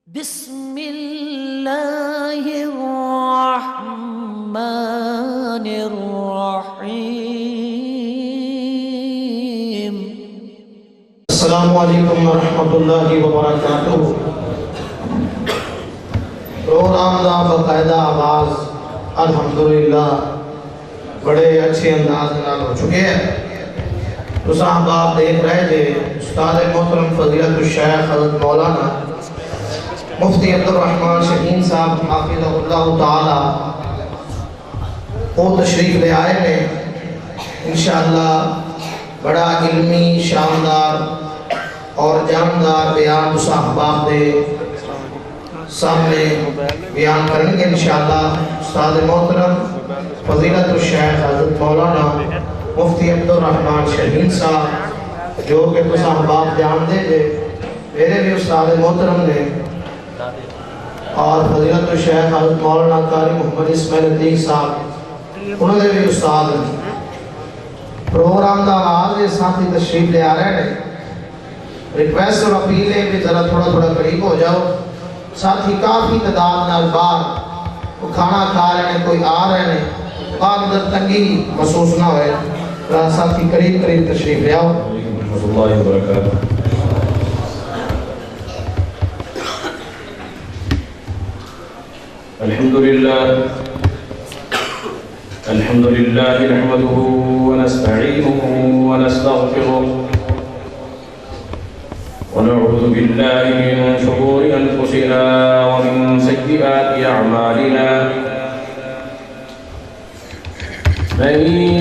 بسم اللہ الرحمن الرحیم۔ السلام علیکم ورحمۃ اللہ وبرکاتہ۔ پروگرام دا باقاعدہ آغاز الحمدللہ بڑے اچھے انداز نال ہو چکے ہیں۔ تو صاحب آپ دیکھ رہے تھے استاد محترم فضیلت الشیخ حضرت مولانا مفتی عبدالرحمن شہین صاحب حافظہ اللہ تعالی وہ تشریف لے آئے ہیں۔ انشاءاللہ بڑا علمی شاندار اور جاندار بیان صاحباب دے سامنے بیان کریں گے انشاءاللہ۔ استاد محترم فضیلت الشیخ حضرت مولانا مفتی عبدالرحمن شہین صاحب جو کہ تو صاحباب جان دے دے میرے بھی استاد محترم نے اور فضیلت الشیخ حضرت مولانا قاری محمد اسماعیل عتیق صاحب انہوں نے بھی استاد ہیں۔ پروگرام دا آغاز یہ ساتھی تشریف لے آ رہے ہیں۔ ریکویسٹ اور اپیل ہے کہ ذرا تھوڑا قریب ہو جاؤ۔ ساتھی کافی تعداد نال باہر وہ کھانا کھا رہے ہیں، کوئی آ رہے ہیں، بعد اندر تنگی محسوس نہ ہوئے۔ ذرا ساتھی قریب تشریف لے آؤ۔ ورحمۃ اللہ وبرکاتہ۔ الحمد لله نحمده ونستعينه ونستغفره ونعوذ بالله من شرور أنفسنا ومن سيئات أعمالنا من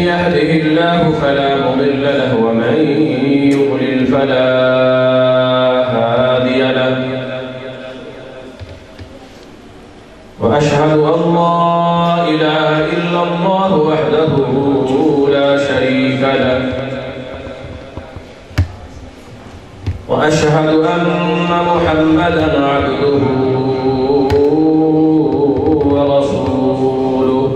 يهده الله فلا مضل له ومن يضلل فلا هادي له وأشهد أن لا إله إلا الله وحده لا شريك له وأشهد أن محمدًا عبده ورسوله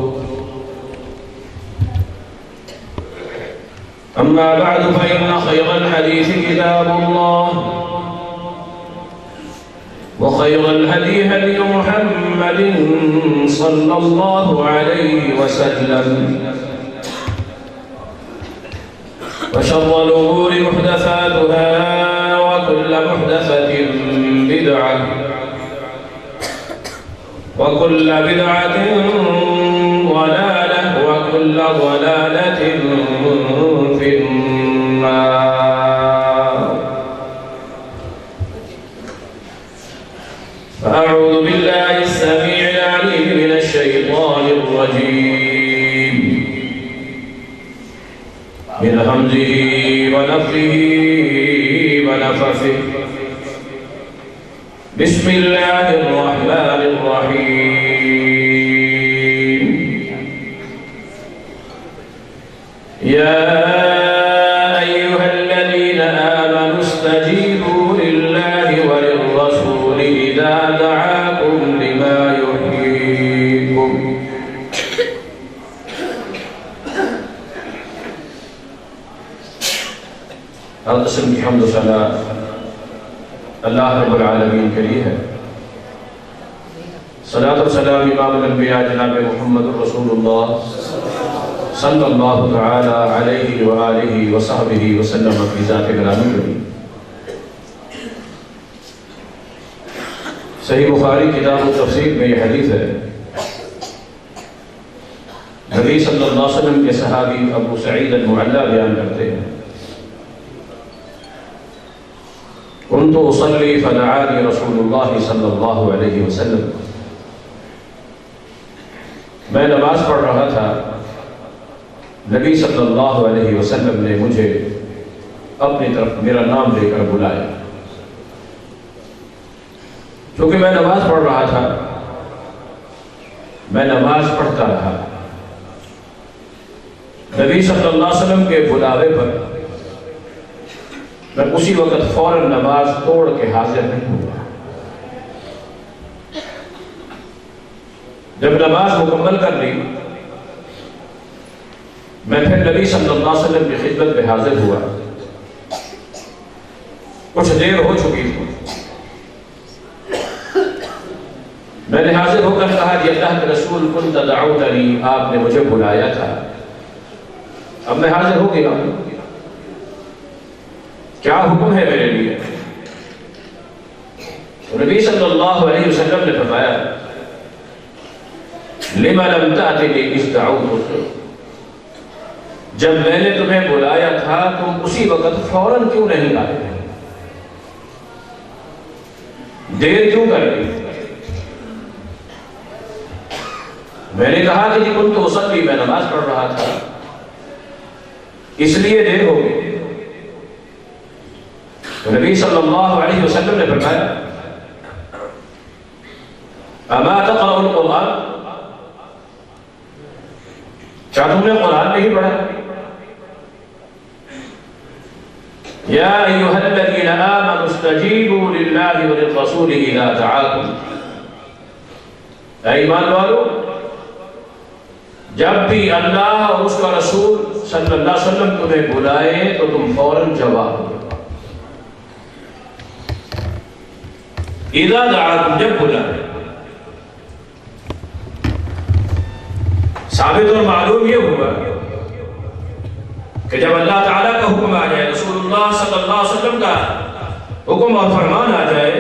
أما بعد فإن خير الحديث كتاب الله وخير الهدي هدي محمد صلى الله عليه وسلم وشر الأمور محدثاتها وكل محدثة بدعة وكل بدعة ضلالة وكل ضلالة في النار۔ فأعوذ بالله السميع العليم من الشيطان الرجيم من همزه ونفخه ونفثه بسم الله الرحمن الرحيم يا أيها الذين آمنوا استجيبوا لله وللرسول إذا دعاكم لما يحييكم ہر قسم کی حمد و ثنا اللہ رب العالمین کے لیے ہے۔ صلاۃ و سلام امام الانبیاء جناب محمد رسول اللہ صلی اللہ تعالی علیہ وآلہ وصحبہ وسلم کی ذات گرامی کری۔ صحیح بخاری کتاب التفسیر میں یہ حدیث ہے، نبی صلی اللہ علیہ وسلم کے صحابی ابو سعید المعلیٰ بیان کرتے ہیں، كنت أصلي فدعاني رسول الله صلی اللہ علیہ وسلم، میں نماز پڑھ رہا تھا، نبی صلی اللہ علیہ وسلم نے مجھے اپنی طرف میرا نام لے کر بلایا۔ چونکہ میں نماز پڑھ رہا تھا، میں نماز پڑھتا رہا، نبی صلی اللہ علیہ وسلم کے بلاوے پر میں اسی وقت فوراً نماز توڑ کے حاضر نہیں ہوا۔ جب نماز مکمل کر لی، میں پھر نبی صلی اللہ علیہ وسلم کی خدمت میں حاضر ہوا۔ کچھ دیر ہو چکی تھی، میں نے حاضر ہو کر کہا کہ اللہ کے رسول کنت دعوتنی، آپ نے مجھے بلایا تھا، اب میں حاضر ہو گیا، کیا حکم ہے میرے لیے؟ نبی صلی اللہ علیہ وسلم نے فرمایا لِمَ لَمْ تَأْتِنِي إِذْ دَعَوْتُكَ، جب میں نے تمہیں بلایا تھا تم اسی وقت فوراً کیوں نہیں آئے؟ دیر کیوں کر دی؟ میں نے کہا کہ كنت أصلي، میں نماز پڑھ رہا تھا، اس لیے دیر ہو گئی۔ تو نبی صلی اللہ علیہ وسلم نے فرمایا اما تقرأ القرآن، کیا تم نے قرآن نہیں پڑھا؟ یا ایھا الذین آمنوا استجیبوا للہ وللرسول اذا دعاکم، اے ایمان والو جب بھی اللہ اور اس کا رسول صلی اللہ علیہ وسلم تمہیں بلائے تو تم فوراً جواب دو۔ اذا دعاکم، جب بلائے۔ ثابت اور معلوم یہ ہوا کہ جب اللہ تعالیٰ کا حکم آ جائے، رسول اللہ صلی اللہ علیہ وسلم کا حکم اور فرمان آ جائے،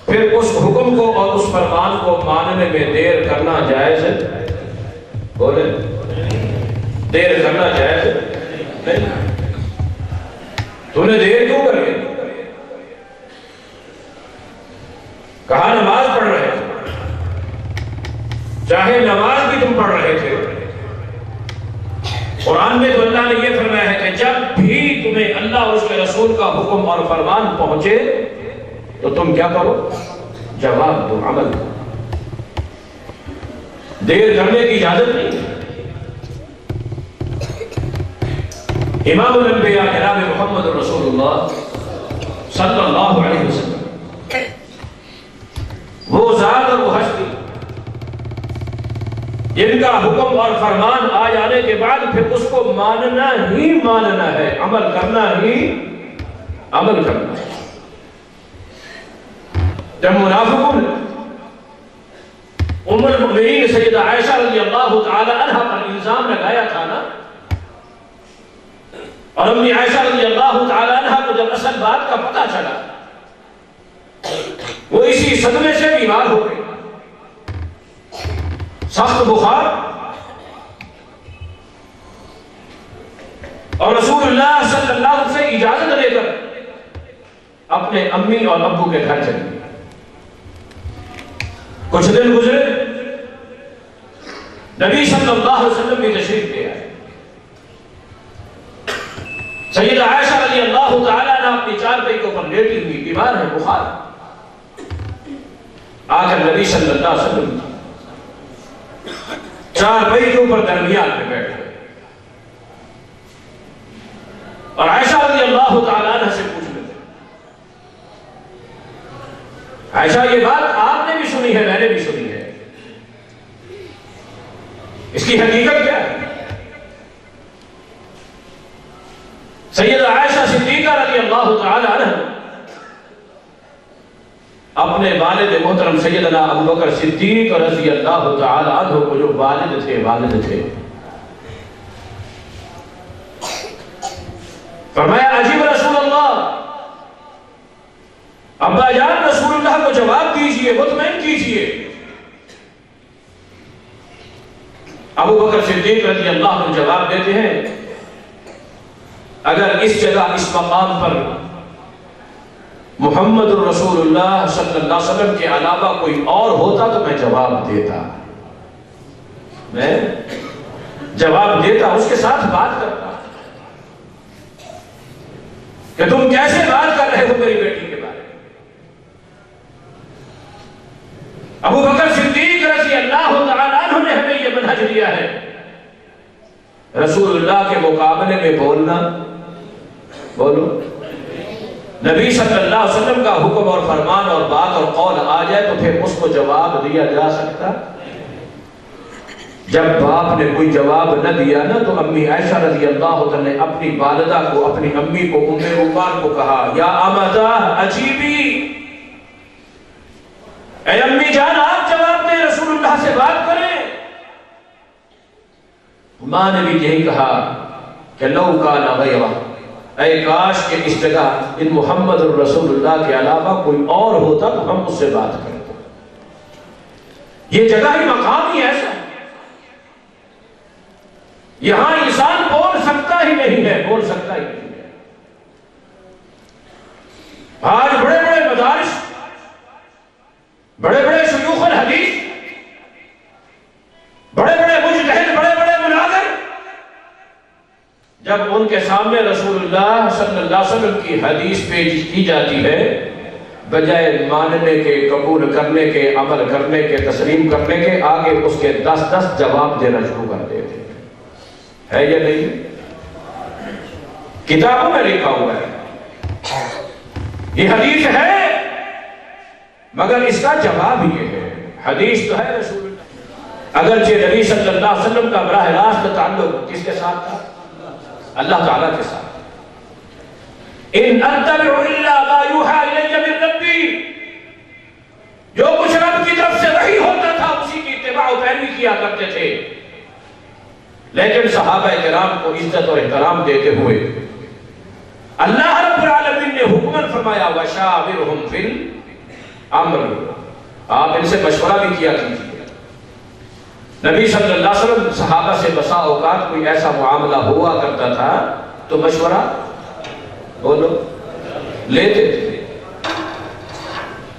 پھر اس حکم کو اور اس فرمان کو ماننے میں دیر کرنا جائز ہے؟ بولے دیر کرنا جائز نہیں؟ تو نے دیر کیوں کر کے کہا نماز پڑھ رہے تھے، چاہے نماز بھی تم پڑھ رہے تھے، قرآن میں تو اللہ نے یہ فرمایا ہے کہ جب بھی تمہیں اللہ اور اس کے رسول کا حکم اور فرمان پہنچے تو تم کیا کرو؟ جواب دو، عمل دو، دیر کرنے کی اجازت نہیں۔ امام الانبیاء جناب محمد رسول اللہ صلی اللہ علیہ وسلم، وہ ذات اور وہ ہستی جن کا حکم اور فرمان آ جانے کے بعد پھر اس کو ماننا ہی ماننا ہے، عمل کرنا ہی عمل کرنا ہے۔ جب منافقوں نے ام المؤمنین سیدہ عائشہ رضی اللہ تعالی عنہ پر الزام لگایا تھا نا، اور امی عائشہ رضی اللہ تعالی عنہ کو جب اصل بات کا پتہ چلا وہ اسی صدمے سے بیمار ہو گئی، سخت بخار، اور رسول اللہ صلی اللہ علیہ وسلم سے اجازت لے کر اپنے امی اور ابو کے گھر چلی۔ کچھ دن گزرے، نبی صلی اللہ علیہ وسلم بھی تشریف لے آئے۔ سیدہ عائشہ رضی اللہ تعالیٰ عنہ اپنی چارپائی کے اوپر لیٹی ہوئی بیمار ہے، بخار، آ کر نبی صلی اللہ علیہ وسلم چارپائی کے اوپر درمیان میں بیٹھ گئے اور عائشہ رضی اللہ تعالیٰ عنہ سے پوچھ لیں، عائشہ یہ بات آپ نے بھی سنی ہے، میں نے بھی سنی ہے، اس کی حقیقت کیا ہے؟ سیدہ عائشہ صدیقہ رضی اللہ تعالیٰ عنہ اپنے والد محترم سیدنا ابوبکر صدیق رضی اللہ تعالیٰ عنہ کو جو والد تھے فرمایا عجیب رسول اللہ، ابا جان رسول اللہ کو جواب دیجئے، مطمئن کیجئے۔ ابوبکر صدیق رضی اللہ عنہ جواب دیتے ہیں اگر اس جگہ اس مقام پر محمد رسول اللہ صلی اللہ علیہ وسلم کے علاوہ کوئی اور ہوتا تو میں جواب دیتا، اس کے ساتھ بات کرتا کہ تم کیسے بات کر رہے ہو میری بیٹی کے بارے میں۔ ابوبکر صدیق رضی اللہ تعالیٰ عنہ نے ہمیں یہ منہج دیا ہے، رسول اللہ کے مقابلے میں بولنا، بولو، نبی صلی اللہ علیہ وسلم کا حکم اور فرمان اور بات اور قول آ جائے تو پھر اس کو جواب دیا جا سکتا۔ جب باپ نے کوئی جواب نہ دیا نا تو امی عائشہ رضی اللہ عنہ نے اپنی والدہ کو، اپنی امی کو، ام رومان کو کہا یا امتہ اجیبی، اے امی جان اللہ سے بات کریں. ماں نے بھی یہی کہا کہ لو کان غیرہ، اے کاش کہ اس جگہ ان محمد رسول اللہ کے علاوہ کوئی اور ہوتا تو ہم اس سے بات کرتے. یہ جگہ ہی مقام ہی ایسا ہے، یہاں انسان بول سکتا ہی نہیں ہے، بول سکتا ہی نہیں ہے. آج بڑے بڑے مدارس، بڑے بڑے شیوخ الحدیث، بڑے بڑے مجتہد، بڑے بڑے مناظر، جب ان کے سامنے رسول اللہ صلی اللہ علیہ وسلم کی حدیث پیش کی جاتی ہے، بجائے ماننے کے، قبول کرنے کے، عمل کرنے کے، تسلیم کرنے کے، آگے اس کے 10 جواب دینا شروع کر دیتے ہیں. ہے یا نہیں؟ کتابوں میں لکھا ہوا ہے، یہ حدیث ہے، مگر اس کا جواب یہ ہے. حدیث تو ہے رسول اللہ، اگرچہ نبی صلی اللہ علیہ وسلم کا براہ راست تعلق کس کے ساتھ تھا؟ اللہ تعالیٰ کے ساتھ. ان اتبع الا ما یوحی الی من ربی، جو کچھ رب کی طرف سے وحی ہوتا تھا اسی کی اتباع و پیروی کیا کرتے تھے. لیکن صحابہ کرام کو عزت اور احترام دیتے ہوئے اللہ رب العالمین نے حکم فرمایا وشاورہم فی الامر، آپ ان سے مشورہ بھی کیا کیجیے. نبی صلی اللہ علیہ وسلم صحابہ سے بسا اوقات کوئی ایسا معاملہ ہوا کرتا تھا تو مشورہ بولو لیتے تھے.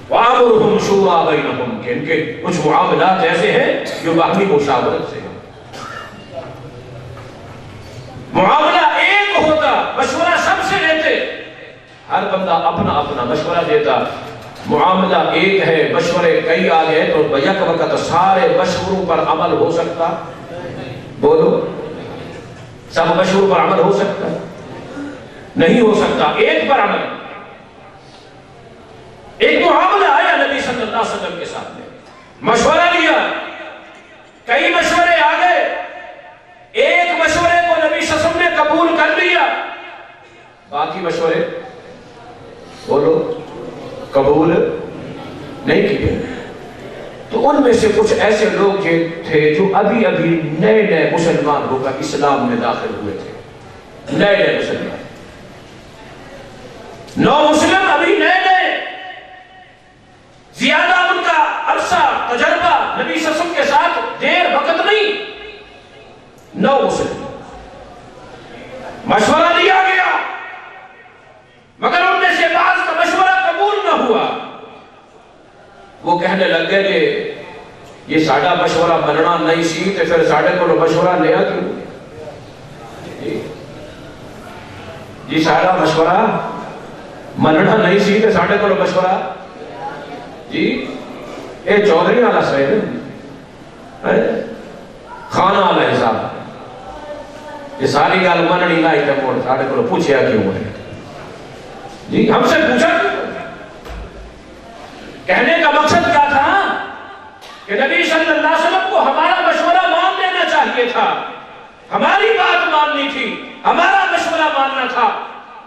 وَأَمْرُهُمْ شُورَىٰ بَيْنَهُمْ، کہ ان کے کچھ معاملات ایسے ہیں جو باہمی مشاورت سے ہیں. معاملہ ایک ہوتا، مشورہ سب سے لیتے، ہر بندہ اپنا اپنا مشورہ دیتا. معاملہ ایک ہے، مشورے کئی آ گئے تو بیک وقت سارے مشوروں پر عمل ہو سکتا؟ بولو، سب مشوروں پر عمل ہو سکتا؟ نہیں ہو سکتا. ایک پر عمل. ایک معاملہ آیا نبی صلی اللہ علیہ وسلم کے سامنے، مشورہ لیا، کئی مشورے آ گئے، ایک مشورے کو نبی صلی اللہ علیہ وسلم نے قبول کر لیا، باقی مشورے بولو قبول نہیں کیے. تو ان میں سے کچھ ایسے لوگ تھے جو ابھی ابھی نئے نئے مسلمان ہو کر اسلام میں داخل ہوئے تھے. نئے نئے مسلمان، نو مسلم، ابھی نئے نئے، زیادہ ان کا عرصہ تجربہ نبی صلی اللہ علیہ وسلم کے ساتھ دیر وقت نہیں. نو مسلم، مشورہ دیا گیا مگر ان میں سے بعض کا مشورہ قبول نہ ہوا. وہ کہنے لگ گئے کہ یہ ساڑھا مشورہ مننا نہیں سی تو پھر ساڑھے کو مشورہ لیا کیوں؟ جی ساڑھا مشورہ مننا نہیں سی تو ساڑھے کو مشورہ، جی یہ چودھری والا سوئے خانہ والا حساب، یہ ساری گال مننی لائی تھا موڑ ساڑھے کو پوچھیا کیوں ہے؟ جی ہم سے پوچھا کہنے کا مقصد کیا تھا کہ نبی صلی اللہ علیہ وسلم کو ہمارا مشورہ مان لینا چاہیے تھا، ہماری بات ماننی تھی، ہمارا مشورہ ماننا تھا.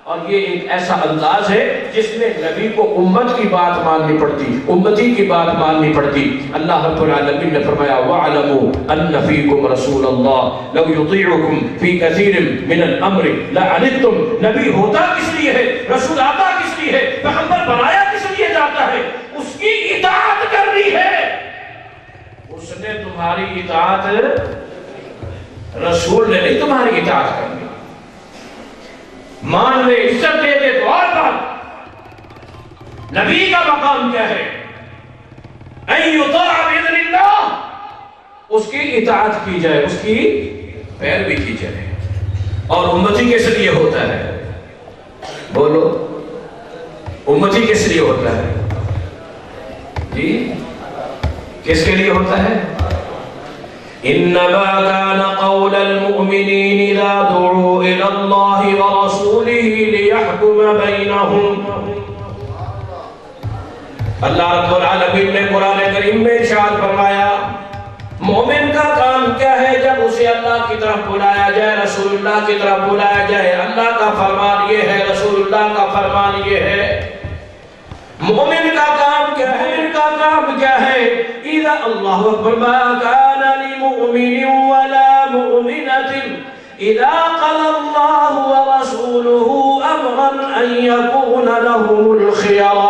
اور یہ ایک ایسا انداز ہے جس میں نبی کو امت کی بات ماننی پڑتی، امتی کی بات ماننی پڑتی. اللہ رب العالمین نے فرمایا وَعْلَمُوا أَنَّ فِيكُمْ رَسُولَ اللَّهِ لَوْ يُطِيعُكُمْ فِي كَثِيرٍ مِنَ الْأَمْرِ لَعَنِتُّمْ. نبی ہوتا کس لیے ہے، رسول آتا کس لیے ہے، پیغمبر بنایا کس لیے جاتا ہے؟ اس کی اطاعت کرنی ہے. اس نے تمہاری اطاعت، رسول نے نہیں تمہاری اطاعت کرنی. مان لے، عزت دے دے تو اور بات. نبی کا مقام کیا ہے؟ ان یطاع باذن اللہ، اس کی اطاعت کی جائے، اس کی پیروی کی جائے. اور امتی کس لیے ہوتا ہے؟ بولو امتی کس لیے ہوتا ہے؟ جی کس کے لیے ہوتا ہے؟ انما كان قول المؤمنين اذا دعوا الى الله ورسوله ليحكم بينهم. اللہ رب العالمین نے قرآن کریم میں ارشاد فرمایا مومن کا کام کیا ہے جب اسے اللہ کی طرف بلایا جائے، رسول اللہ کی طرف بلایا جائے. اللہ کا فرمان یہ ہے، رسول اللہ کا فرمان یہ ہے. مومن کا کام کیا ہے؟ ان کا کام کیا ہے؟ اذا اللہ اکبر ما کان لمؤمن ولا مؤمنة اذا قضى اللہ ورسولہ امرا ان یکون لهم الخیرہ،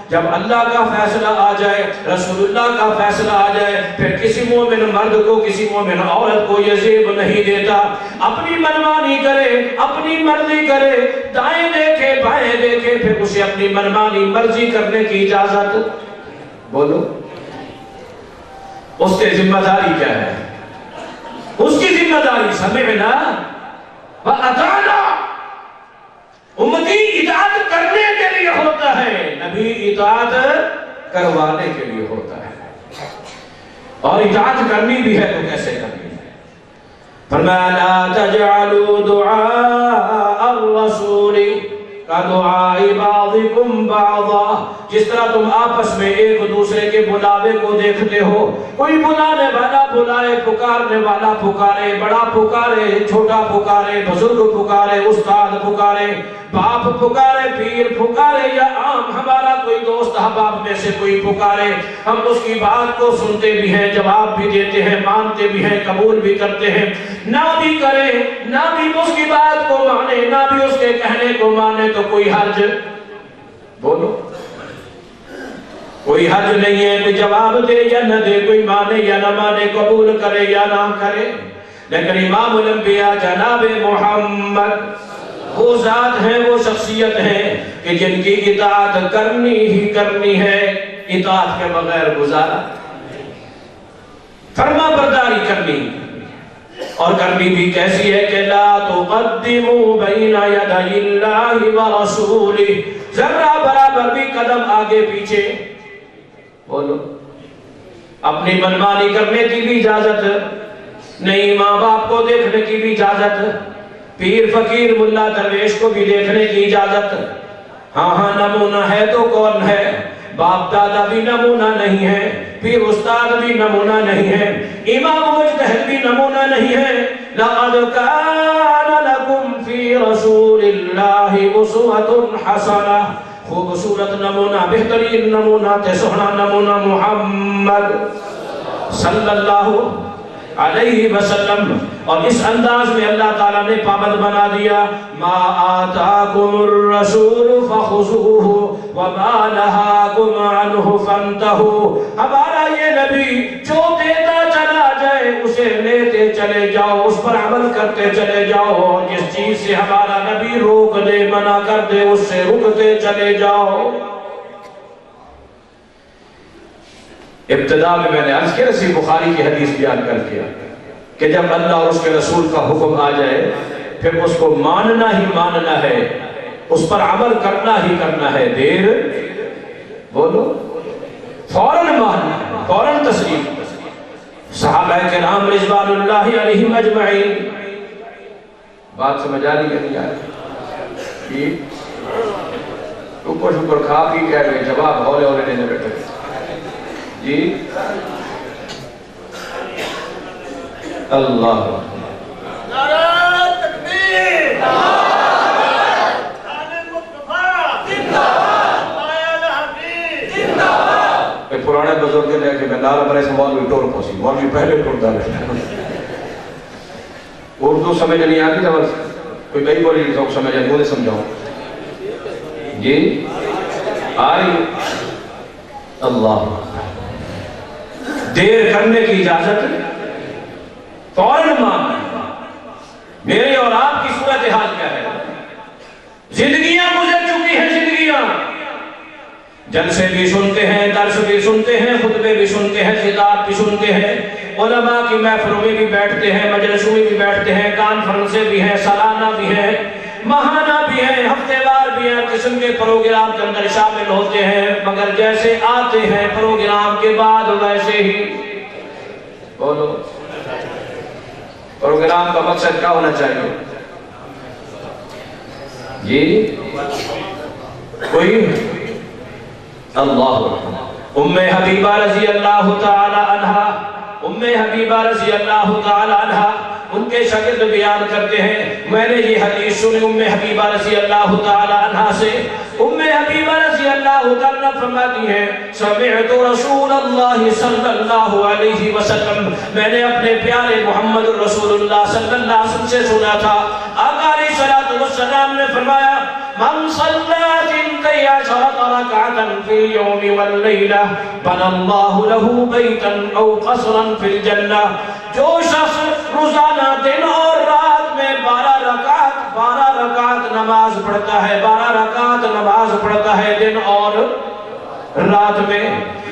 جب اللہ کا فیصلہ آ جائے، رسول اللہ کا فیصلہ آ جائے، پھر کسی مومن مرد کو کسی مومن عورت کو یہ زیب نہیں دیتا اپنی منمانی کرے، اپنی مرضی کرے، دائیں دیکھے بائیں دیکھے، پھر اسے اپنی منمانی مرضی کرنے کی اجازت۔ بولو اس کی ذمہ داری کیا ہے؟ اس کی ذمہ داری سمعنا وَأَطَعْنَا، امتی اطاعت کرنے کے لیے ہوتا ہے، نبی اطاعت کروانے کے لیے ہوتا ہے، اور اطاعت کرنی بھی ہے تو کیسے کرنی ہے؟ فرمایا لا تجعلوا دعاء الرسول کدعاء بعضکم بعضا، جس طرح تم آپس میں ایک دوسرے کے بلاوے کو دیکھتے ہو، کوئی بلانے والا بلائے، پکارنے والا پکارے، بڑا پکارے، چھوٹا پکارے، بزرگ پکارے، استاد پکارے، باپ پکارے، پیر پکارے، یا عام ہمارا کوئی دوست احباب میں سے کوئی پکارے، ہم اس کی بات کو سنتے بھی ہیں، جواب بھی دیتے ہیں، مانتے بھی ہیں، قبول بھی کرتے ہیں، نہ بھی کرے، نہ بھی اس کی بات کو مانے، نہ بھی اس کے کہنے کو مانے تو کوئی حرج، بولو کوئی حرج نہیں ہے، کوئی جواب دے یا نہ دے، کوئی مانے یا نہ مانے، قبول کرے یا نہ کرے۔ لیکن امام الانبیاء جناب محمد وہ ذات ہیں، وہ شخصیت ہیں کہ جن کی اطاعت کرنی ہی کرنی ہے، اطاعت کے بغیر گزارا، فرما برداری کرنی، اور کرنی بھی کیسی ہے کہ لا تقدموا بین یدی اللہ ورسولہ، ذرہ برابر بھی قدم آگے پیچھے، بولو اپنی منمانی کرنے کی بھی اجازت نہیں، ماں باپ کو دیکھنے کی بھی اجازت، پیر فقیر ملا درویش کو بھی دیکھنے کی اجازت، ہاں نمونہ ہے تو کون ہے؟ باپ دادا بھی نمونہ نہیں ہے، پیر استاد بھی نمونہ نہیں ہے، امام مجتہد بھی نمونہ نہیں ہے۔ لَقَدْ كَانَ لَكُمْ فِي رَسُولِ اللَّهِ أُسْوَةٌ حَسَنَةٌ، خوبصورت نمونہ، بہترین نمونہ تے سونا نمونہ محمد صلی اللہ علیہ وسلم، اور اس انداز میں اللہ تعالیٰ نے پابند بنا دیا، ما آتاکم الرسول فخذوہ وما نہاکم عنہ فانتہوا، ہمارا یہ نبی جو دیتا چلا جائے اسے لیتے چلے جاؤ، اس پر عمل کرتے چلے جاؤ، اور جس چیز سے ہمارا نبی روک دے منع کر دے اس سے رکتے چلے جاؤ۔ ابتدا میں نے عرض کیا، صحیح بخاری کی حدیث بیان کر دیا کہ جب اللہ اور اس کے رسول کا حکم آ جائے پھر اس کو ماننا ہی ماننا ہے، اس پر عمل کرنا ہی کرنا ہے، دیر بولو فوراً ماننا ہے، فوراً تسلیم۔ صحابہ کرام رضوان اللہ علیہم اجمعین، بات سمجھ آ رہی ہے نہیں آ رہی؟ شکر کھا پی کہہ رہے، جواب ہولے ہولے دینے بیٹھے جی۔ اللہ نعرہ تکبیر، پرانے بزرگ لے کے میں نعرہ برے سے مولوی ٹور پہنچی، مولوی پہلے ٹور ڈالے، اردو سمجھ نہیں آتی تھا، کوئی بھائی بولی لوگ سمجھ آئی، مجھے سمجھاؤں جی آئی۔ اللہ دیر کرنے کی اجازت فوراً ماننا۔ میری اور آپ کی صورتحال کیا ہے؟ زندگیاں گزر چکی ہیں، زندگیاں، جلسے بھی سنتے ہیں، درس بھی سنتے ہیں، خطبے بھی سنتے ہیں، خطاب بھی سنتے ہیں، علماء کی محفلوں میں بھی بیٹھتے ہیں، مجلسوں میں بھی بیٹھتے ہیں، کانفرنسیں بھی ہیں، سالانہ بھی ہیں، ماہانہ بھی ہیں، ہفتے وار بھی ہیں، قسم کے پروگرام کے اندر شامل ہوتے ہیں، مگر جیسے آتے ہیں پروگرام کے بعد ویسے ہی بولو پروگرام کا مقصد کیا ہونا چاہیے جی؟ کوئی اللہ ام حبیبہ رضی اللہ تعالی عنہ، ام حبیبہ رضی اللہ تعالی عنہ ان کے شاگرد بیان کرتے ہیں میں نے یہ حدیث سنی ام حبیبہ رضی اللہ تعالی عنہ سے. ام حبیبہ رضی اللہ تعالی فرماتی ہیں سمعت رسول اللہ صلی اللہ علیہ وسلم, میں نے اپنے پیارے محمد رسول اللہ صلی اللہ علیہ وسلم سے سنا تھا. آقا علیہ الصلوۃ والسلام نے فرمایا من صلى 12 ركعة في اليوم والليلة بنى الله له بيتا أو قصرا في الجنة. جو شخص روزانہ دن اور رات میں 12 رکعت نماز پڑھتا ہے, 12 رکعت نماز پڑھتا ہے دن اور رات میں.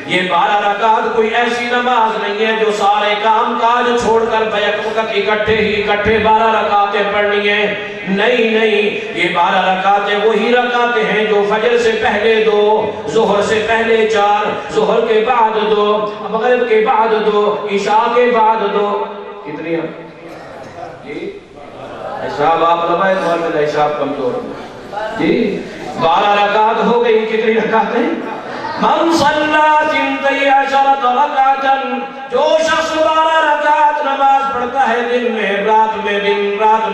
یہ 12 رکعت کوئی ایسی نماز نہیں ہے جو سارے کام کاج چھوڑ کر بیک وقت اکٹھے 12 رکعتیں پڑھنی ہیں. نہیں, یہ 12 رکعتیں وہی رکعتیں ہیں جو فجر سے پہلے 2, ظہر سے پہلے 4, ظہر کے بعد 2, مغرب کے بعد 2, عشاء کے بعد 2. کتنی ہیں جی؟ حساب آپ لگائے تو ہمیں حساب کمزور جی. 12 رکعت ہو گئی. کتنی رکعتیں؟ من صلی 12 رکعتا, جو شخص 12 رکعت نماز پڑھتا ہے دن میں رات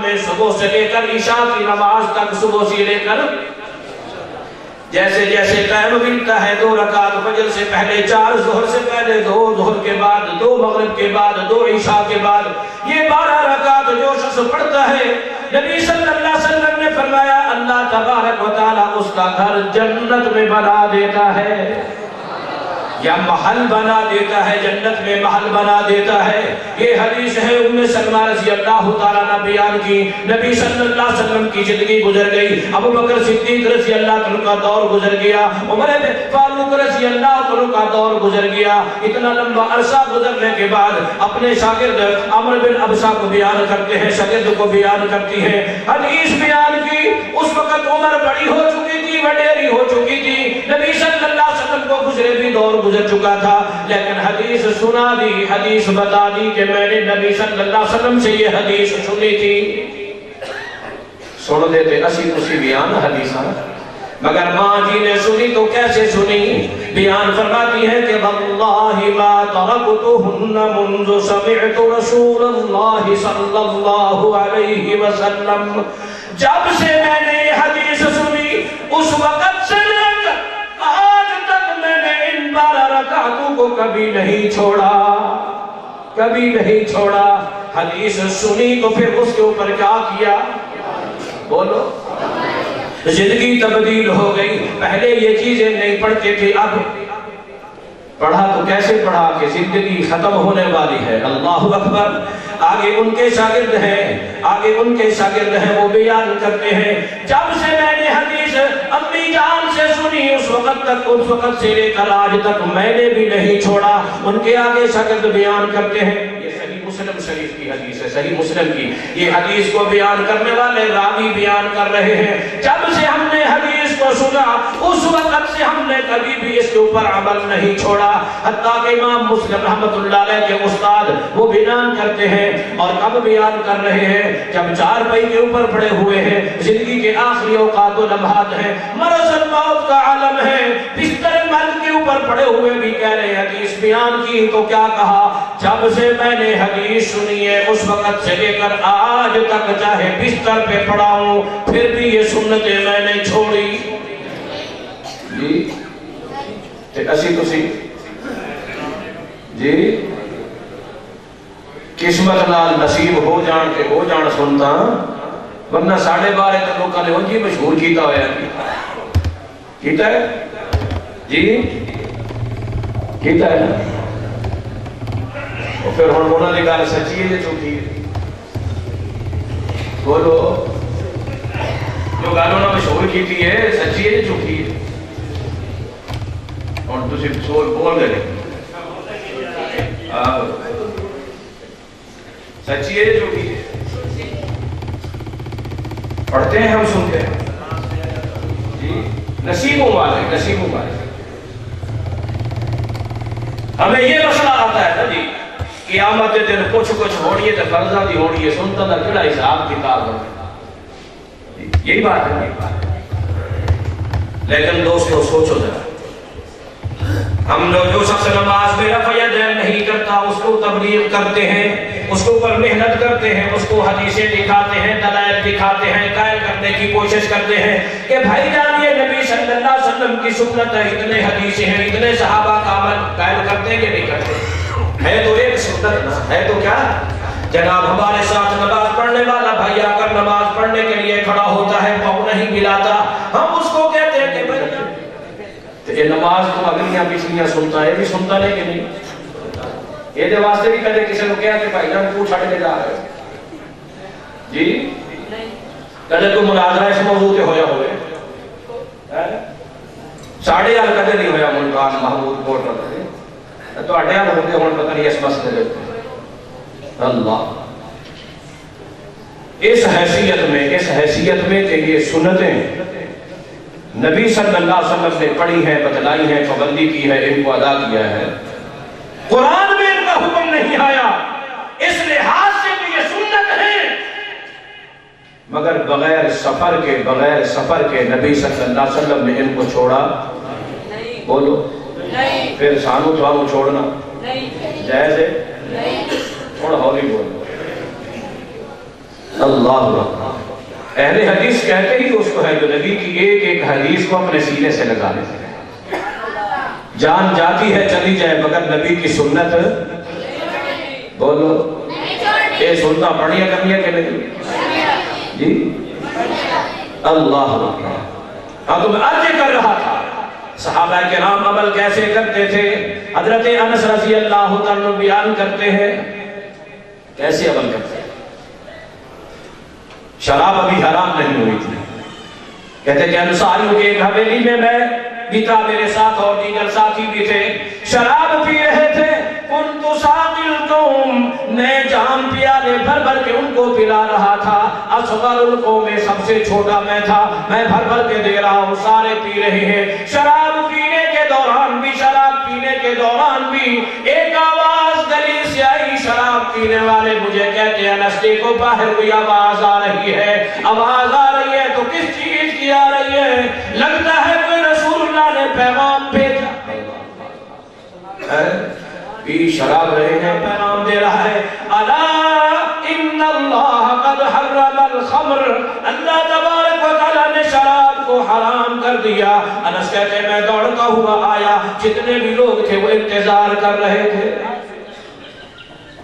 میں صبح سے لے کر عشاء کی نماز تک, صبح سے لے کر جیسے جیسے ٹائم ملتا ہے 2 رکعت فجر سے پہلے 4, ظہر سے پہلے 2, ظہر کے بعد 2, مغرب کے بعد 2, عشاء کے بعد, یہ 12 رکعت جو شخص پڑھتا ہے نبی صلی اللہ علیہ وسلم نے فرمایا اللہ تبارک و تعالی اس کا گھر جنت میں بنا دیتا ہے, یا محل بنا دیتا ہے, جنت میں محل بنا دیتا ہے. یہ حدیث ہے ام سلمہ رضی اللہ تعالیٰ نے بیان کی. نبی صلی اللہ علیہ وسلم کی زندگی گزر گئی, ابو بکر صدیق رضی اللہ تعالیٰ کا دور گزر گیا, عمر فاروق رضی اللہ تعالیٰ کا دور گزر گیا. اتنا لمبا عرصہ گزرنے کے بعد اپنے شاگرد عمر بن ابسہ کو بیان کرتے ہیں, شاگرد کو بیان کرتی ہیں. حدیث بیان کی اس وقت عمر بڑی ہو چکی تھی, وڈیری ہو چکی تھی. نبی صلی اللہ علیہ وسلم کو گزرے بھی دور گزر چکا تھا, لیکن حدیث سنا دی, حدیث بتا دی کہ میں نے نبی صلی اللہ علیہ وسلم سے یہ حدیث سنی تھی. سن دیتے اسی تسی بیان حدیث, مگر ماں جی نے سنی تو کیسے سنی؟ بیان فرماتی ہے کہ واللہ ما ترکتہن منذ سمعت رسول اللہ صلی اللہ علیہ وسلم, جب سے میں نے یہ حدیث سنی اس وقت سے لے کر آج تک میں نے ان 12 رکعتوں کو کبھی نہیں چھوڑا. حدیث سنی تو پھر اس کے اوپر کیا کیا؟ بولو. زندگی تبدیل ہو گئی. پہلے یہ چیزیں نہیں پڑھتے تھے, اب پڑھا تو کیسے پڑھا کہ زندگی ختم ہونے والی ہے. اللہ اکبر. آگے ان کے شاگرد ہیں وہ بیان کرتے ہیں جب سے میں نے حدیث امی جان سے سنی اس وقت سے لے کر آج تک میں نے بھی نہیں چھوڑا. ان کے آگے شاگرد بیان کرتے ہیں, یہ صحیح مسلم شریف کی حدیث ہے, صحیح مسلم کی. یہ حدیث کو بیان کرنے والے راوی بیان کر رہے ہیں جب سے ہم نے حدیث کو سنا اس وقت سے ہم نے کبھی بھی اس کے اوپر عمل نہیں چھوڑا. حتیٰ کہ امام مسلم رحمۃ اللہ علیہ کے استاد وہ بیان کرتے ہیں, اور کب بیان کر رہے ہیں؟ جب 4 پائی کے اوپر پڑے ہوئے ہیں, زندگی کے آخری اوقات و لمحات ہیں, مرض الموت کا عالم ہے, بستر مرگ کے اوپر پڑے ہوئے بھی کہہ رہے ہیں حدیث بیان کی. تو کیا کہا؟ جب سے میں نے حدیث سنی ہے اس وقت سے لے کر آج تک چاہے بستر پہ پڑا ہوں پھر بھی یہ سنتیں میں نے چھوڑی. جی اسی تسی جی قسمت نال نصیب ہو جان کے ہو جان سنتا, ورنہ 12.5 تک لوگوں نے جی مشہور کیتا ہوا کیتا ہے جی کیتا ہے نا. اور پھر ہن انہاں دی گل سچی ہے یا جھوٹی ہے؟ بولو. جو گل انہاں مشہور کیتی ہے سچی ہے یا جھوٹی ہے؟ اور تسی سوچ بول دے سچی ہے یا جھوٹی ہے؟ پڑھتے ہیں ہم سنتے ہیں جی. نصیبوں والے ہمیں یہ مسئلہ آتا ہے نا جی, قیامت کے دن کچھ ہونی ہے تو فرضاں دی ہونی ہے, سنتا دا کیڑا حساب کتاب ہے, یہی بات ہے. لیکن دوستو سوچو ذرا, ہم لوگ جو شخص نماز میں رفع یدین نہیں کرتا اس کو تبلیغ کرتے ہیں, اس کے اوپر محنت کرتے ہیں، اس کو حدیثیں دکھاتے ہیں، دلائل دکھاتے ہیں، قائل کرنے کی کوشش کرتے ہیں کہ بھائی جان یہ نبی صلی اللہ علیہ وسلم کی سنت ہے، اتنے حدیثیں ہیں، اتنے صحابہ کا عمل، قائل کرتے ہیں کہ نہیں کرتے؟ ہے تو ایک سنت نا، ہے تو کیا؟ جناب ہمارے ساتھ نماز پڑھنے والا بھائی آ کر نماز پڑھنے کے لیے کھڑا ہوتا ہے، پاؤں نہیں ملاتا، ہم اس کو کہتے ہیں کہ بھائی یہ نماز تو اگلیاں پچھلیاں سنتا ہے، یہ بھی سنتا نہیں کہ نہیں؟ یہ دے واسطے بھی کہتے کسی کو کہا کہ بھائی جان تو چھڑ کے جا رہے ہو جی؟ کہتے تو مناظرہ اس موضوع کے ہویا ہوئے ساڑھے آل کہتے نہیں ہویا ملکان محمود کوٹ رکھتے تو اٹھے آل ہوتے ہون پتہ نہیں اس مسئلے لیتے اللہ اس حیثیت میں کہ یہ سنتیں نبی صلی اللہ علیہ وسلم نے پڑھی ہیں، بتلائی ہیں، پابندی کی ہے، ان کو ادا کیا ہے، قرآن میں ان کا حکم نہیں آیا، اس لحاظ سے تو یہ سنت ہے، مگر بغیر سفر کے نبی صلی اللہ علیہ وسلم نے ان کو چھوڑا نہیں، بولو نہیں، پھر سانو تو چھوڑنا نہیں جائز ہے، تھوڑا ہولی بولو اللہ اکبر۔ اہل حدیث کہتے ہی اس کو ہے جو نبی کی ایک ایک حدیث کو اپنے سینے سے لگا لیتے ہیں، جان جاتی ہے چلی جائے مگر نبی کی سنت بولو یہ سننا پڑی ہے کرنی ہے کہ نہیں جی؟ اللہ اکبر۔ ہاں تو میں عرض کر رہا تھا صحابہ کرام عمل کیسے کرتے تھے، حضرت انس رضی اللہ تعالیٰ بیان کرتے ہیں کیسے عمل کرتے ہیں۔ شراب ابھی حرام نہیں ہوئی تھی، کہتے کہ انصاریوں کے ایک حویلی میں بھی تھا، میرے ساتھ اور دیگر ساتھی بھی تھے، شراب پی رہے تھے، کنت ساقی القوم، میں جام پیالے بھر بھر کے ان کو پلا رہا تھا، اصغر القوم میں سب سے چھوٹا میں تھا، میں بھر بھر کے دے رہا ہوں، سارے پی رہے ہیں، شراب پینے کے دوران بھی ایک آواز گلی سے آئی، شراب پینے والے مجھے کہتے ہیں انس دیکھو باہر کوئی آواز آ رہی ہے تو کس چیز کی آ رہی ہے؟ لگتا ہے کوئی رسول اللہ نے پیغام بھیجا، پی شراب رہے ہیں، پیغام دے رہا ہے، الا ان اللہ قد حرم الخمر، اللہ تبارک و تعالیٰ نے شراب کو حرام کر دیا۔ انس کہتے ہیں میں دوڑتا ہوا آیا، جتنے بھی لوگ تھے وہ انتظار کر رہے تھے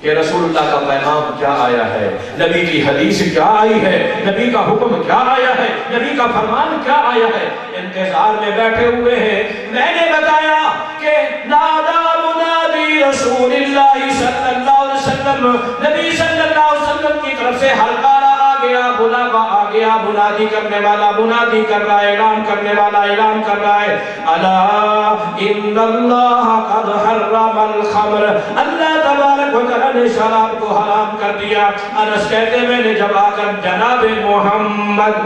کہ رسول اللہ کا پیغام کیا آیا ہے، نبی کی حدیث کیا آئی ہے، نبی کا حکم کیا آیا ہے، نبی کا فرمان کیا آیا ہے، انتظار میں بیٹھے ہوئے ہیں۔ میں نے بتایا کہ نادا منادی رسول اللہ صلی اللہ علیہ وسلم، نبی صلی اللہ علیہ وسلم کی طرف سے ہلکارا آ گیا، بلاوا آ گیا، منادی کرنے والا منادی کر رہا ہے، اعلان کرنے والا اعلان کر رہا ہے، الا ان اللہ قد حرم الخمر، اللہ تبارک و تعالیٰ نے شراب کو حرام کر دیا۔ انس کہتے میں نے جب آ کر جناب محمد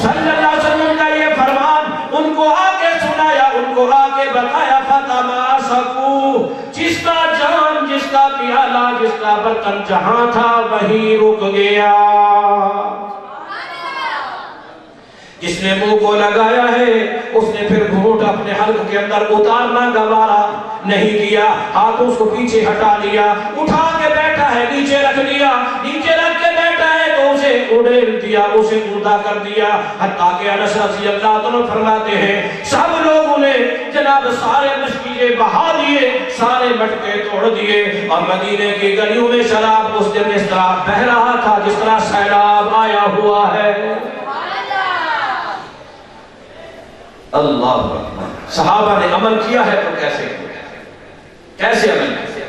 صلی اللہ علیہ وسلم کا یہ فرمان ان کو آ کے سنایا، ان کو آ کے بتایا، فتماسکو، جس کا جام، جس کا پیالہ، جس کا برتن جہاں تھا وہیں رک گیا، جس نے منہ کو لگایا ہے اس نے پھر گھونٹ اپنے حلق کے اندر اتارنا گوارا نہیں کیا، ہاتھوں کو پیچھے ہٹا لیا، اٹھا کے بیٹھا ہے، نیچے رکھ لیا، نیچے رکھ کے بیٹھا ہے تو اسے اڑیل دیا، اسے مردہ کر دیا، حتیٰ کہ انس رضی اللہ عنہ فرماتے ہیں سب لوگوں نے جناب سارے مشکیزیں بہا دیے، سارے مٹکے توڑ دیے، اور مدینے کی گلیوں میں شراب اس دن اس طرح بہ رہا تھا جس طرح سیلاب آیا ہوا ہے۔ اللہ اکبر۔ صحابہ نے عمل کیا ہے تو کیسے کیا، کیسے عمل کیا؟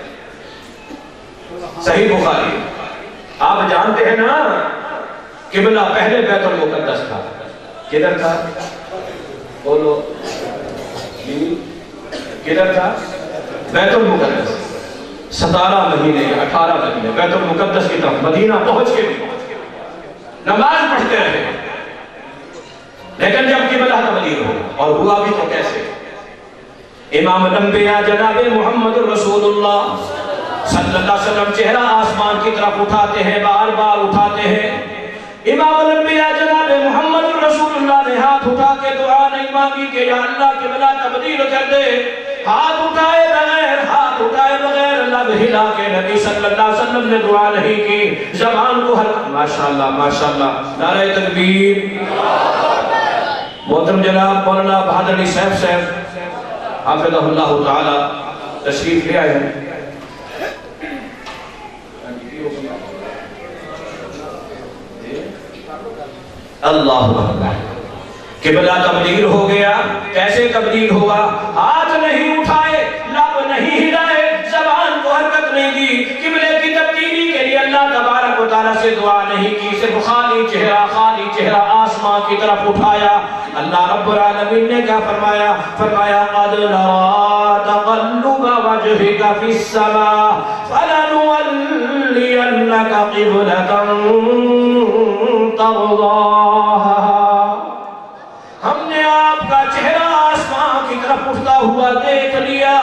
صحیح بخاری آپ جانتے ہیں نا، قبلہ پہلے بیت المقدس تھا، کدھر تھا بولو کدھر تھا؟ بیت المقدس 17 مہینے یا 18 مہینے بیت المقدس کی طرف مدینہ پہنچ کے نماز پڑھتے رہے، لیکن جب قبلہ تبدیل ہو، اور ہوا بھی تو کیسے؟ امام الانبیاء جناب محمد رسول اللہ صلی اللہ علیہ وسلم چہرہ آسمان کی طرف اٹھاتے ہیں، بار بار اٹھاتے ہیں، امام الانبیاء جناب محمد رسول اللہ نے ہاتھ اٹھا کے دعا نہیں مانگی کہ یا اللہ قبلہ تبدیل کر دے، ہاتھ اٹھائے بغیر اللہ ہلا کے نبی صلی اللہ علیہ وسلم نے دعا نہیں کی، زبان کو ہلا. ماشاءاللہ ماشاءاللہ، نعرہ تکبیر. محترم جناب مولانا بہادر علی صاحب حافظہ اللہ تعالی تشریف لے آئے ہیں. اللہ اکبر. قبلہ تبدیل ہو گیا. کیسے تبدیل ہوا؟ ہاتھ نہیں اٹھائے، لب نہیں ہلائے، زبان کو حرکت نہیں دی. قبلے کی تبدیلی کے لیے اللہ تبارک و تعالیٰ سے دعا نہیں کی، صرف خالی چہرہ آسمان کی طرف اٹھایا. اللہ رب العالمین نے کیا فرمایا؟ فرمایا قد نرى تقلب وجهك في السماء فلنولينك قبلة ترضاها. ہم نے آپ کا چہرہ آسمان کی طرف اٹھتا ہوا دیکھ لیا،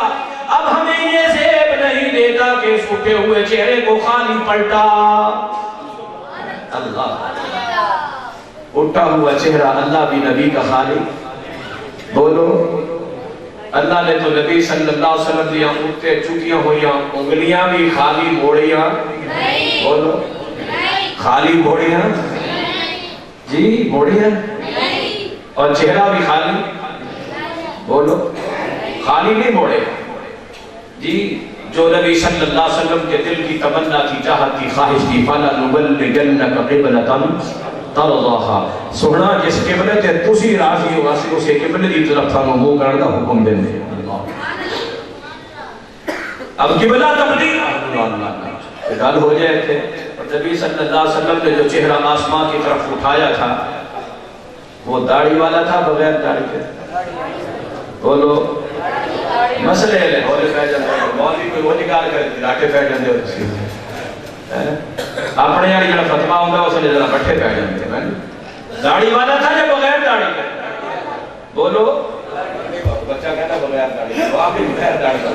اب ہمیں یہ زیب نہیں دیتا کہ اس اٹھے ہوئے چہرے کو خالی پلٹا. اللہ اٹھا ہوا چہرہ، اللہ بھی نبی کا خالی. بولو، اللہ نے تو نبی صلی اللہ علیہ وسلم دیا اٹھتے چکیاں ہوئیاں انگلیاں بھی خالی موڑیاں. بولو، خالی موڑیاں جی، موڑیاں اور چہرہ بھی خالی. بولو، خالی نہیں موڑے جی. جو نبی صلی اللہ علیہ وسلم کے دل کی تمنا تھی، چاہت تھی، خواہش تھی، فَلَنُبَلِّغَنَّكَ قِبْلَةً تَرْضَاهَا. سونا جس قبلے تے تسی راضی ہو واسے اسے قبلے دی طرف تھانوں منہ کرن دا حکم دیندے. اب قبلہ تبدیل گل ہو جائے تھے. اور نبی صلی اللہ علیہ وسلم نے جو چہرہ آسمان کی طرف اٹھایا تھا وہ داڑھی والا تھا بغیر داڑھی کے؟ بولو، مسئلے لے ہولے پہ جاندے ہیں. مولوی کوئی وہ نکال کر لاٹے پہ جاندے ہو اپنے یہاں جڑا فتویٰ ہوگا اس نے ذرا بٹھے پہ جاندے ہیں. داڑھی والا تھا یا بغیر داڑھی کے؟ بولو، بچہ کہتا بغیر داڑھی کے، وہ آپ بھی بغیر داڑھی کا.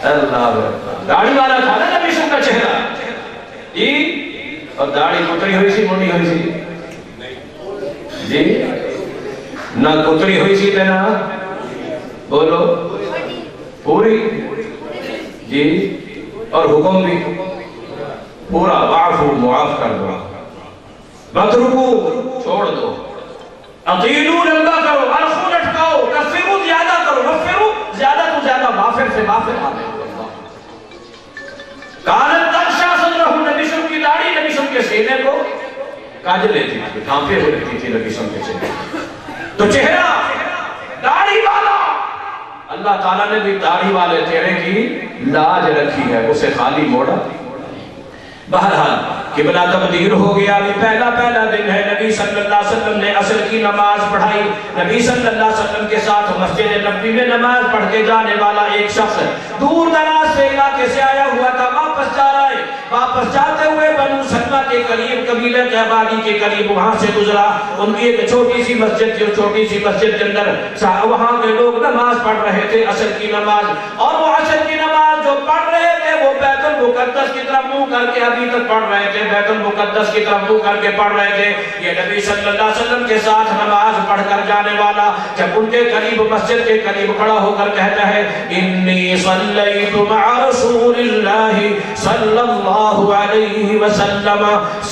اللہ داڑھی والا تھا نا نبی صلی اللہ کا چہرہ جی. اور داڑھی کتری ہوئی سی منڈی ہوئی سی جی؟ نہ کتری ہوئی سی نہ بولو پوری جی. اور حکم بھی پورا، واعفو معاف کر دو، مترکو چھوڑ دو، اطیعوا اللہ کرو، الخو لٹکاؤ، کفروا زیادہ کرو، غفروا زیادہ تو زیادہ، غافر سے غافر آنے. کانت تغشا صدرہ، نبی صلی کی داڑھی نبی صلی کے سینے کو کاج لیتی تھی، ڈھانپے ہوئے رہتی تھی نبی صلی کے چہرے. تو چہرہ داڑھی والا، اللہ تعالیٰ نے بھی داڑھی والے چہرے کی لاج رکھی ہے، اسے خالی موڑا. بہرحال قبلہ تبدیل ہو گیا. ابھی پہلا دن ہے. نبی صلی اللہ علیہ وسلم نے عصر کی نماز پڑھائی. نبی صلی اللہ علیہ وسلم کے ساتھ مسجد نبوی میں نماز پڑھ کے جانے والا ایک شخص دور دراز سے علاقے سے آیا ہوا تھا، واپس جا رہا ہے. واپس جاتے ہوئے بنو سلمہ کے قریب، قبیلہ کے آبادی کے قریب وہاں سے گزرا. ان کی ایک چھوٹی سی مسجد تھی. چھوٹی سی مسجد کے اندر وہاں کے لوگ نماز پڑھ رہے تھے، عصر کی نماز. اور وہ عصر کی نماز جو پڑھ رہے تھے وہ بیت المقدس کی طرف منہ کر کے ابھی تک پڑھ رہے تھے، بیت المقدس کی طرف منہ کر کے پڑھ رہے تھے. یہ نبی صلی اللہ علیہ وسلم کے ساتھ نماز پڑھ کر جانے والا جب ان کے قریب، مسجد کے قریب کھڑا ہو کر کہتا ہے انی صلیت مع رسول اللہ صلی اللہ علیہ وسلم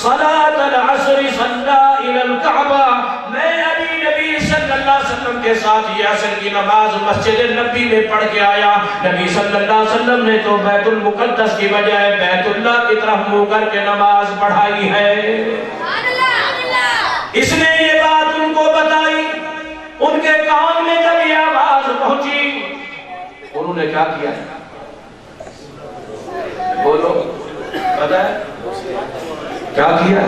صلاة العصر صلی الى الکعبہ. میں ابھی نبی صلی اللہ علیہ وسلم کے ساتھ یہ عصر کی نماز مسجد نبی میں پڑھ کے آیا. نبی صلی اللہ علیہ وسلم نے تو بیت المقدس کی بجائے بیت اللہ کی طرف منہ کر کے نماز پڑھائی ہے. اس نے یہ بات ان کو بتائی. ان کے کان میں جب یہ آواز پہنچی انہوں نے کیا کیا؟ بولو، پتہ ہے کیا کیا؟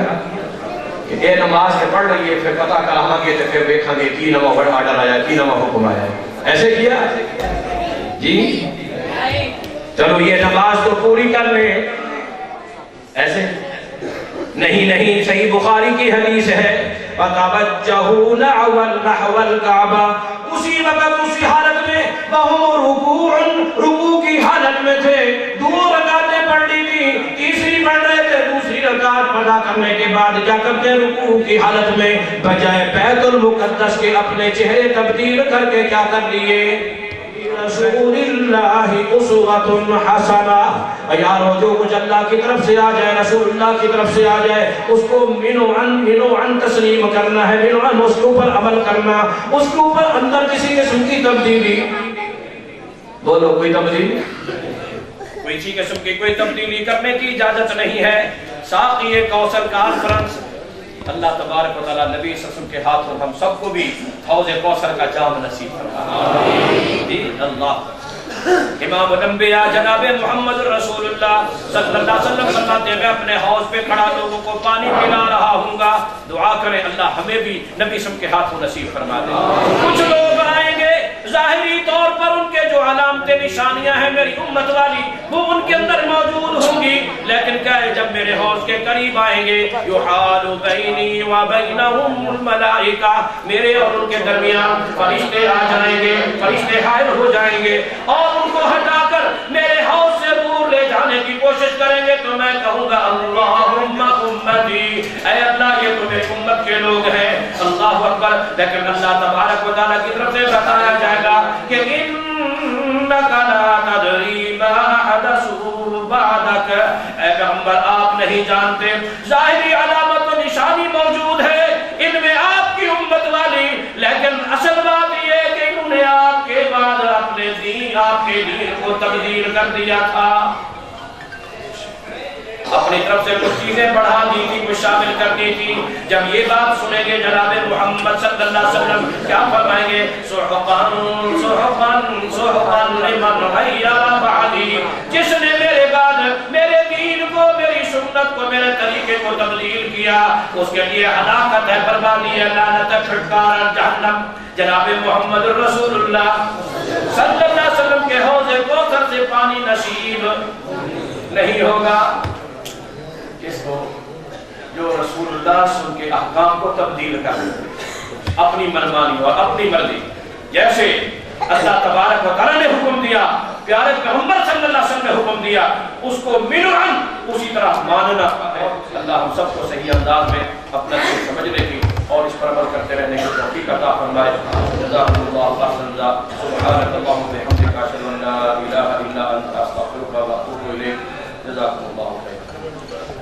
کہ اے نماز کے پڑھ رہی ہے، پھر پتہ کراہاں گے تو پھر دیکھاں گے کی نمہ آرڈر آیا، کی نمہ حکم آیا. ایسے کیا جی؟ چلو یہ نماز تو پوری کر لیں. ایسے نہیں، صحیح بخاری کی حدیث ہے فَتَوَجَّهُوا نَحْوَ الْكَعْبَةِ. اسی وقت اسی حالت میں وَهُمْ رکوع کی حالت میں تھے. 2 رکعتیں پڑھ لی تھی، تیسری پڑھ رہے تھے. دوسری رکعت پڑھا کرنے کے بعد کیا کرتے؟ رکوع کی حالت میں بجائے بیت المقدس کے اپنے چہرے تبدیل کر کے کیا کر لیے؟ رسول اللہ اسوۃ حسنہ. یارو جو کچھ اللہ کی طرف سے آ جائے رسول اللہ کی طرف سے آ جائے اس کو منو عن تسلیم کرنا ہے, منو عن اس کے اوپر عمل کرنا. اس کے اوپر اندر کسی قسم کی تبدیلی, بولو کوئی تبدیلی, کوئی چیز قسم کی کوئی تبدیلی کرنے کی اجازت نہیں ہے. ساقی کوثر کانفرنس اللہ تبارک و تعالیٰ نبی صلی اللہ علیہ وسلم کے ہاتھوں ہم سب کو بھی حوض کوثر کا جام نصیب فرمائے. اللہ امام الانبیاء جناب محمد رسول اللہ صلی اللہ علیہ وسلم فرماتے ہیں میں اپنے حوض پہ کھڑا لوگوں کو پانی پلا رہا ہوں گا, دعا کریں اللہ ہمیں بھی نبی صلی اللہ علیہ وسلم کے ہاتھوں نصیب فرما دے. کچھ لوگ آئیں گے ظاہری طور پر ان کے جو علامتیں نشانیاں ہیں میری امت والی وہ ان کے اندر موجود ہوں گی, لیکن کیا ہے جب میرے حوض کے قریب آئیں گے یحال بینی و بینہم الملائکہ, میرے اور ان کے درمیان فرشتے آ جائیں گے, فرشتے حائل ہو جائیں گے اور ان کو ہٹا کر میرے حوض سے دور لے جانے کی کوشش کریں گے. تو میں کہوں گا اللہم امتی, اے اللہ یہ تو میری امت کے لوگ ہیں. اللہ اکبر. لیکن اللہ تبارک و تعالیٰ کی طرف سے بتایا جائے گا کہ انک لا تدری ما حدثوا بعدک, اے پیغمبر آپ نہیں جانتے ظاہری علامت و نشانی موجود ہے ان میں آپ کی امت والی, لیکن اصل بات یہ ہے کہ انہوں نے آپ کے بعد اپنے دین آپ کے دین کو تبدیل کر دیا تھا, اپنی طرف سے کچھ چیزیں بڑھا دی تھی, کچھ شامل کر دی تھی. جب یہ بات سنیں گے جناب محمد صلی اللہ علیہ وسلم کیا فرمائیں گے سحقاً سحقاً سحقاً لمن غیر بعدی, جس نے میرے بعد میرے دین کو میری سنت کو میرے طریقے کو تبدیل کیا اس کے لیے ہلاکت ہے, بربادی ہے, لعنت ہے, پھٹکار جہنم. جناب محمد رسول اللہ صلی اللہ علیہ وسلم کے حوض کوثر سے پانی نصیب نہیں ہوگا کس کو, جو رسول اللہ صلی اللہ علیہ وسلم کے احکام کو تبدیل کر اپنی منمانی اور اپنی مرضی. جیسے اللہ تبارک و تعالیٰ نے حکم دیا, پیارے پیغمبر صلی اللہ علیہ وسلم نے حکم دیا, اس کو منعن اسی طرح ماننا. اللہ ہم سب کو صحیح انداز میں اپنا دین سمجھنے کی اور اس پر عمل کرتے رہنے کی توفیق عطا فرمائے.